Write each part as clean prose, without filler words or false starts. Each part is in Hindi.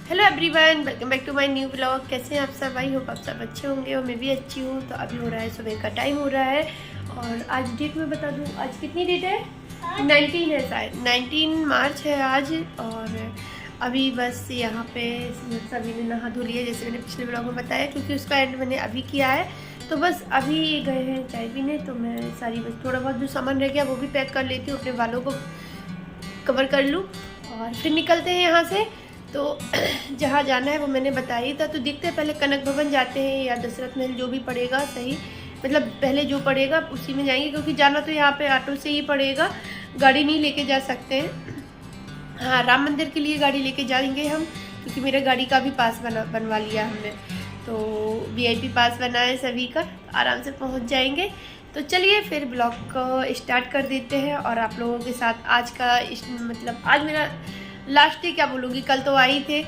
Hello everyone, welcome back to my new blog. कैसे हैं आप सब? आई होप आप सब अच्छे होंगे और मैं भी अच्छी हूँ। तो अभी हो रहा है सुबह का टाइम हो रहा है और आज डेट में बता दूँ, आज कितनी डेट है? 19 है शायद, 19 मार्च है आज। और अभी बस यहाँ पे सभी ने नहा धो लिया, जैसे मैंने पिछले ब्लॉग में बताया, क्योंकि उसका एंड मैंने अभी किया है। तो बस अभी गए हैं चाय पीने, तो मैं सारी बस थोड़ा बहुत जो सामान रह गया वो भी पैक कर लेती हूँ, अपने बालों को कवर कर लूँ और फिर निकलते हैं यहाँ से। तो जहाँ जाना है वो मैंने बताया ही था। तो देखते हैं, पहले कनक भवन जाते हैं या दशरथ महल, जो भी पड़ेगा सही, मतलब पहले जो पड़ेगा उसी में जाएंगे, क्योंकि जाना तो यहाँ पे ऑटो से ही पड़ेगा, गाड़ी नहीं लेके जा सकते हैं। हाँ, राम मंदिर के लिए गाड़ी लेके जाएंगे हम, क्योंकि मेरे गाड़ी का भी पास बनवा लिया हमने, तो वीआईपी पास बना है सभी का, आराम से पहुँच जाएंगे। तो चलिए फिर ब्लॉग को स्टार्ट कर देते हैं और आप लोगों के साथ आज का मतलब आज मेरा लास्ट डे क्या बोलूँगी, कल तो आए थे,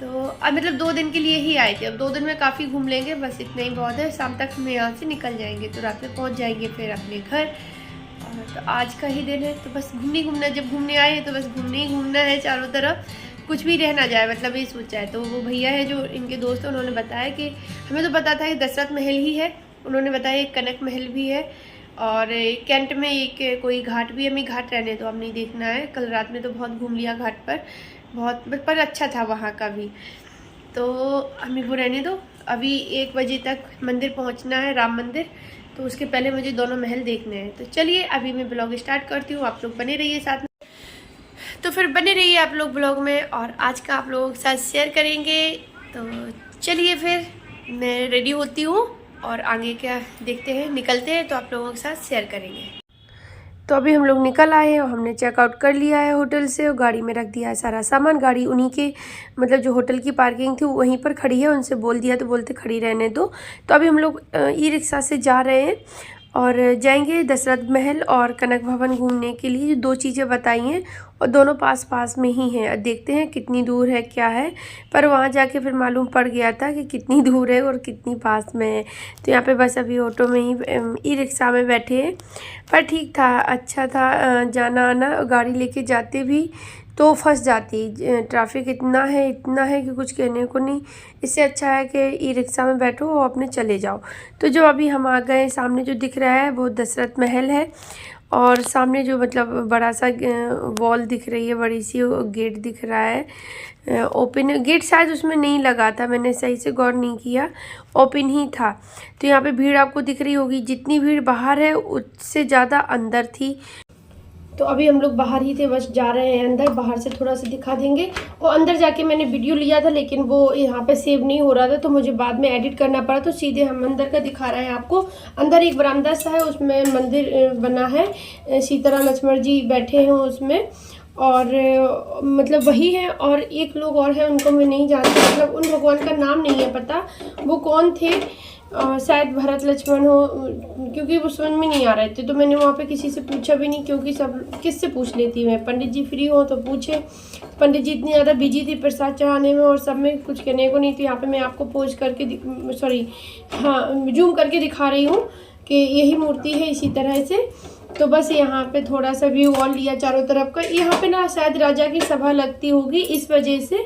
तो अब मतलब 2 दिन के लिए ही आए थे। अब 2 दिन में काफ़ी घूम लेंगे, बस इतना ही बहुत है। शाम तक हम यहाँ से निकल जाएंगे, तो रात में पहुँच जाएंगे फिर अपने घर। और तो आज का ही दिन है, तो बस घूमना, जब घूमने आए हैं तो बस घूमने ही घूमना है चारों तरफ, कुछ भी रह ना जाए, मतलब ये सोचा है। तो वो भैया है जो इनके दोस्त हैं, उन्होंने बताया कि हमें तो पता था कि दशरथ महल ही है, उन्होंने बताया एक कनक महल भी है और कैंट में एक कोई घाट भी है। हमें घाट रहने तो अब नहीं देखना है, कल रात में तो बहुत घूम लिया घाट पर, बहुत पर अच्छा था वहाँ का भी, तो हमें वो रहने दो। अभी 1 बजे तक मंदिर पहुँचना है, राम मंदिर, तो उसके पहले मुझे दोनों महल देखने हैं। तो चलिए अभी मैं ब्लॉग स्टार्ट करती हूँ, आप लोग बने रहिए साथ में। तो फिर बने रहिए आप लोग ब्लॉग में और आज का आप लोगों के साथ शेयर करेंगे। तो चलिए फिर मैं रेडी होती हूँ और आगे क्या देखते हैं, निकलते हैं, तो आप लोगों के साथ शेयर करेंगे। तो अभी हम लोग निकल आए हैं और हमने चेकआउट कर लिया है होटल से और गाड़ी में रख दिया है सारा सामान। गाड़ी उन्हीं के मतलब जो होटल की पार्किंग थी वहीं पर खड़ी है, उनसे बोल दिया तो बोलते खड़ी रहने दो। तो अभी हम लोग ई रिक्शा से जा रहे हैं और जाएंगे दशरथ महल और कनक भवन घूमने के लिए। जो 2 चीज़ें बताई हैं और दोनों पास पास में ही हैं, देखते हैं कितनी दूर है क्या है, पर वहाँ जाके फिर मालूम पड़ गया था कि कितनी दूर है और कितनी पास में है। तो यहाँ पे बस अभी ऑटो में ही ई रिक्शा में बैठे हैं, पर ठीक था, अच्छा था जाना आना। गाड़ी लेके जाते भी तो फंस जाती, ट्रैफिक इतना है कि कुछ कहने को नहीं। इससे अच्छा है कि ई रिक्शा में बैठो और अपने चले जाओ। तो जो अभी हम आ गए, सामने जो दिख रहा है वो दशरथ महल है और सामने जो मतलब बड़ा सा वॉल दिख रही है, बड़ी सी गेट दिख रहा है। ओपन गेट शायद उसमें नहीं लगा था, मैंने सही से गौर नहीं किया, ओपन ही था। तो यहाँ पे भीड़ आपको दिख रही होगी, जितनी भीड़ बाहर है उससे ज़्यादा अंदर थी। तो अभी हम लोग बाहर ही थे, बस जा रहे हैं अंदर, बाहर से थोड़ा सा दिखा देंगे। और अंदर जाके मैंने वीडियो लिया था, लेकिन वो यहाँ पे सेव नहीं हो रहा था, तो मुझे बाद में एडिट करना पड़ा, तो सीधे हम अंदर का दिखा रहे हैं आपको। अंदर एक बरामदा सा है, उसमें मंदिर बना है, सीता लक्ष्मण जी बैठे हैं उसमें, और मतलब वही है। और एक लोग और हैं, उनको मैं नहीं जानती, मतलब उन भगवान का नाम नहीं है पता वो कौन थे, शायद भरत लक्ष्मण हो, क्योंकि वो समझ में नहीं आ रहे थे। तो मैंने वहाँ पे किसी से पूछा भी नहीं, क्योंकि सब किससे पूछ लेती मैं, पंडित जी फ्री हो तो पूछे। पंडित जी इतनी ज़्यादा बिजी थी प्रसाद चढ़ाने में और सब में, कुछ कहने को नहीं थी। यहाँ पे मैं आपको पोज करके जूम करके दिखा रही हूँ कि यही मूर्ति है इसी तरह से। तो बस यहाँ पे थोड़ा सा व्यू ऑन लिया चारों तरफ का। यहाँ पे ना शायद राजा की सभा लगती होगी, इस वजह से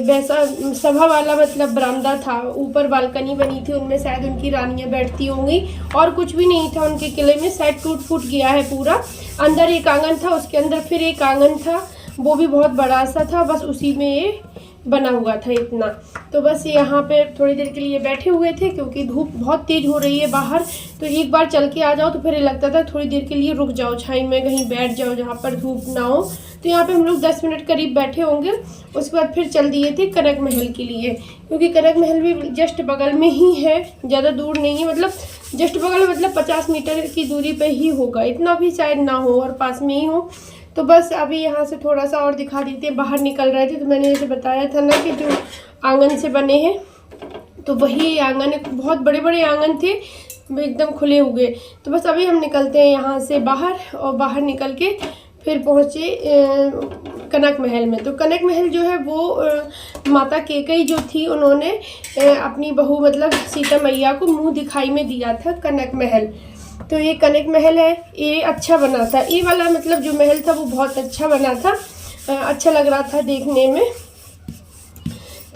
वैसा सभा वाला मतलब बरामदा था, ऊपर बालकनी बनी थी, उनमें शायद उनकी रानियां बैठती होंगी, और कुछ भी नहीं था उनके किले में, शायद टूट फूट गया है पूरा। अंदर एक आंगन था, उसके अंदर फिर एक आंगन था, वो भी बहुत बड़ा सा था, बस उसी में ये बना हुआ था इतना। तो बस यहाँ पे थोड़ी देर के लिए बैठे हुए थे, क्योंकि धूप बहुत तेज हो रही है बाहर, तो एक बार चल के आ जाओ तो फिर लगता था थोड़ी देर के लिए रुक जाओ, छाई में कहीं बैठ जाओ जहाँ पर धूप ना हो। तो यहाँ पे हम लोग 10 मिनट करीब बैठे होंगे, उसके बाद फिर चल दिए थे कनक महल के लिए, क्योंकि कनक महल भी जस्ट बगल में ही है, ज़्यादा दूर नहीं है, मतलब जस्ट बगल मतलब 50 मीटर की दूरी पर ही होगा, इतना भी शायद ना हो और पास में ही हो। तो बस अभी यहाँ से थोड़ा सा और दिखा देते हैं। बाहर निकल रहे थे तो मैंने जैसे बताया था ना कि जो आंगन से बने हैं, तो वही आंगन, बहुत बड़े बड़े आंगन थे एकदम खुले हुए। तो बस अभी हम निकलते हैं यहाँ से बाहर, और बाहर निकल के फिर पहुँचे कनक महल में। तो कनक महल जो है वो माता कैकेयी जो थी, उन्होंने अपनी बहू मतलब सीता मैया को मुँह दिखाई में दिया था कनक महल। तो ये कनक महल है, ये अच्छा बना था, ये वाला मतलब जो महल था वो बहुत अच्छा बना था, अच्छा लग रहा था देखने में।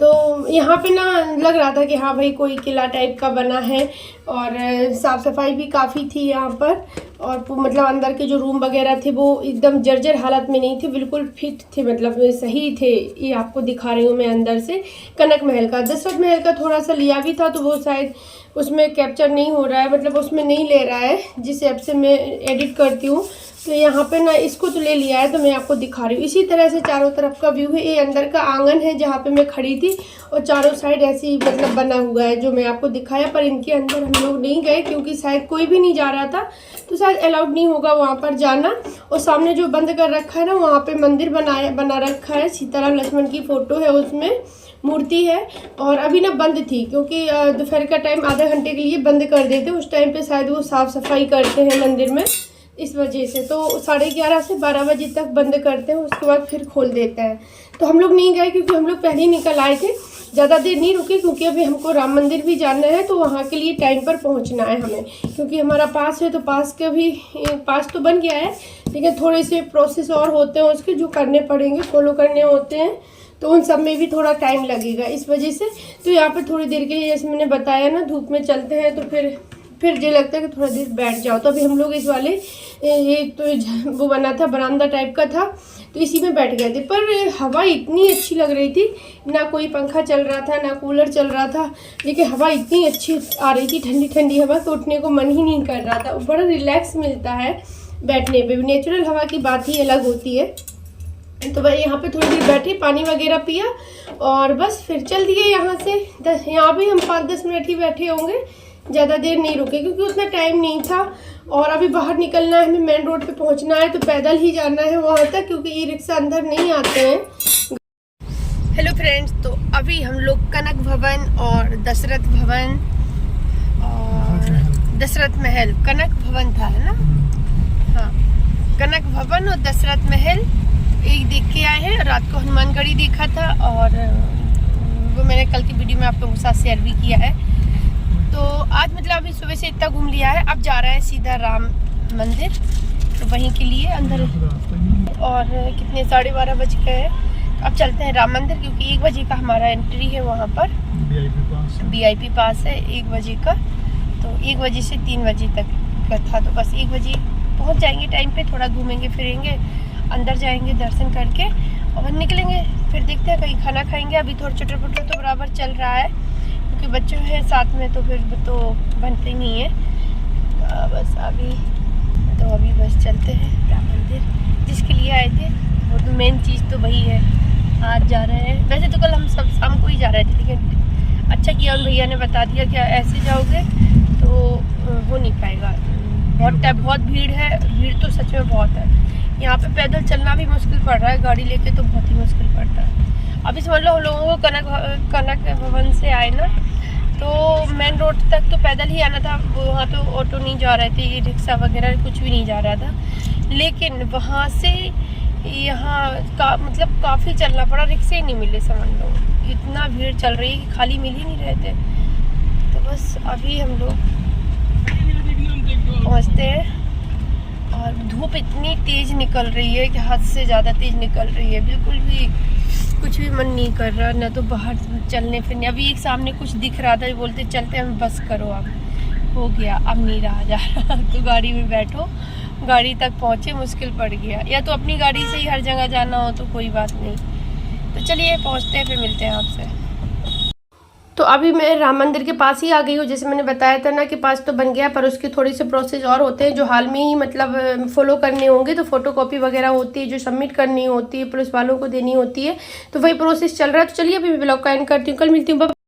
तो यहाँ पे ना लग रहा था कि हाँ भाई कोई किला टाइप का बना है, और साफ़ सफाई भी काफ़ी थी यहाँ पर, और मतलब अंदर के जो रूम वगैरह थे वो एकदम जर्जर हालत में नहीं थे, बिल्कुल फिट थे, मतलब सही थे। ये आपको दिखा रही हूँ मैं अंदर से। कनक महल का, दशरथ महल का थोड़ा सा लिया भी था, तो वो शायद उसमें कैप्चर नहीं हो रहा है, मतलब उसमें नहीं ले रहा है जिस ऐप से मैं एडिट करती हूँ। तो यहाँ पे ना इसको तो ले लिया है, तो मैं आपको दिखा रही हूँ। इसी तरह से चारों तरफ का व्यू है। ये अंदर का आंगन है जहाँ पे मैं खड़ी थी, और चारों साइड ऐसे ही मतलब बना हुआ है जो मैं आपको दिखाया। पर इनके अंदर हम लोग नहीं गए क्योंकि शायद कोई भी नहीं जा रहा था, तो शायद अलाउड नहीं होगा वहाँ पर जाना। और सामने जो बंद कर रखा है ना, वहाँ पर मंदिर बना रखा है, सीताराम लक्ष्मण की फ़ोटो है उसमें, मूर्ति है। और अभी ना बंद थी क्योंकि दोपहर का टाइम आधा घंटे के लिए बंद कर देते, उस टाइम पे शायद वो साफ़ सफाई करते हैं मंदिर में, इस वजह से। तो 11:30 से 12 बजे तक बंद करते हैं, उसके बाद फिर खोल देते हैं। तो हम लोग नहीं गए क्योंकि हम लोग पहले ही निकल आए थे, ज़्यादा देर नहीं रुके, क्योंकि अभी हमको राम मंदिर भी जाना है, तो वहाँ के लिए टाइम पर पहुँचना है हमें, क्योंकि हमारा पास है। तो पास के भी पास तो बन गया है, लेकिन थोड़े से प्रोसेस और होते हैं उसके जो करने पड़ेंगे, फॉलो करने होते हैं, तो उन सब में भी थोड़ा टाइम लगेगा, इस वजह से। तो यहाँ पर थोड़ी देर के लिए, जैसे मैंने बताया ना, धूप में चलते हैं तो फिर ये लगता है कि थोड़ा देर बैठ जाओ। तो अभी हम लोग इस वाले, ये तो वो बना था, बरामदा टाइप का था, तो इसी में बैठ गए थे। पर हवा इतनी अच्छी लग रही थी, ना कोई पंखा चल रहा था ना कूलर चल रहा था, लेकिन हवा इतनी अच्छी आ रही थी, ठंडी ठंडी हवा, तो उठने को मन ही नहीं कर रहा था। बड़ा रिलैक्स मिलता है बैठने पे भी, नेचुरल हवा की बात ही अलग होती है। तो भाई यहाँ पे थोड़ी देर बैठे, पानी वगैरह पिया, और बस फिर चल दिए यहाँ से। यहाँ भी हम 5-10 मिनट ही बैठे होंगे, ज़्यादा देर नहीं रुके क्योंकि उतना टाइम नहीं था। और अभी बाहर निकलना है, हमें मेन रोड पे पहुँचना है, तो पैदल ही जाना है वहाँ तक, क्योंकि ई रिक्शा अंदर नहीं आते हैं। हेलो फ्रेंड्स, तो अभी हम लोग कनक भवन और दशरथ भवन और दशरथ महल, कनक भवन था है ना, हाँ, कनक भवन और दशरथ महल एक देख के आए हैं। रात को हनुमानगढ़ी देखा था, और वो मैंने कल की वीडियो में आप लोगों के साथ शेयर भी किया है। तो आज मतलब अभी सुबह से इतना घूम लिया है, अब जा रहा है सीधा राम मंदिर, तो वहीं के लिए अंदर। और कितने 12:30 बज गए, अब चलते हैं राम मंदिर, क्योंकि 1 बजे का हमारा एंट्री है वहाँ पर, VIP पास है 1 बजे का। तो 1 बजे से 3 बजे तक का था, तो बस 1 बजे पहुँच जाएंगे टाइम पे, थोड़ा घूमेंगे फिरेंगे, अंदर जाएंगे दर्शन करके और निकलेंगे। फिर देखते हैं कहीं खाना खाएंगे। अभी थोड़ा चटर पटर तो बराबर चल रहा है, क्योंकि बच्चों हैं साथ में, तो फिर तो बनते ही नहीं है। बस अभी बस चलते हैं राम मंदिर, जिसके लिए आए थे। वो तो मेन चीज़ तो वही है, आज जा रहे हैं। वैसे तो कल हम सब शाम को ही जा रहे थे, लेकिन अच्छा किया उन भैया ने बता दिया कि ऐसे जाओगे तो हो नहीं पाएगा, बहुत भीड़ है, भीड़ तो सच में बहुत है। यहाँ पे पैदल चलना भी मुश्किल पड़ रहा है, गाड़ी लेके तो बहुत ही मुश्किल पड़ता है। अभी समझ लो हम लोगों को कनक भवन से आए ना, तो मेन रोड तक तो पैदल ही आना था। वहाँ तो ऑटो नहीं जा रहे थे, रिक्शा वगैरह कुछ भी नहीं जा रहा था, लेकिन वहाँ से यहाँ का मतलब काफ़ी चलना पड़ा, रिक्शे ही नहीं मिले, समझ लो इतना भीड़ चल रही है कि खाली मिल ही नहीं रहे थे। तो बस अभी हम लोग पहुँचते हैं, और धूप इतनी तेज़ निकल रही है कि हद से ज़्यादा तेज़ निकल रही है, बिल्कुल भी कुछ भी मन नहीं कर रहा ना, तो बाहर चलने फिरने। अभी एक सामने कुछ दिख रहा था, बोलते चलते हैं, बस करो अब हो गया, अब नहीं रहा जा रहा। तो गाड़ी में बैठो, गाड़ी तक पहुँचे, मुश्किल पड़ गया। या तो अपनी गाड़ी से ही हर जगह जाना हो तो कोई बात नहीं। तो चलिए पहुँचते हैं, फिर मिलते हैं आपसे। तो अभी मैं राम मंदिर के पास ही आ गई हूँ। जैसे मैंने बताया था ना कि पास तो बन गया, पर उसके थोड़े से प्रोसेस और होते हैं जो हाल में ही मतलब फॉलो करने होंगे। तो फोटोकॉपी वगैरह होती है जो सबमिट करनी होती है, पुलिस वालों को देनी होती है, तो वही प्रोसेस चल रहा है। तो चलिए अभी ब्लॉग का एंड करती हूँ, कल मिलती हूँ।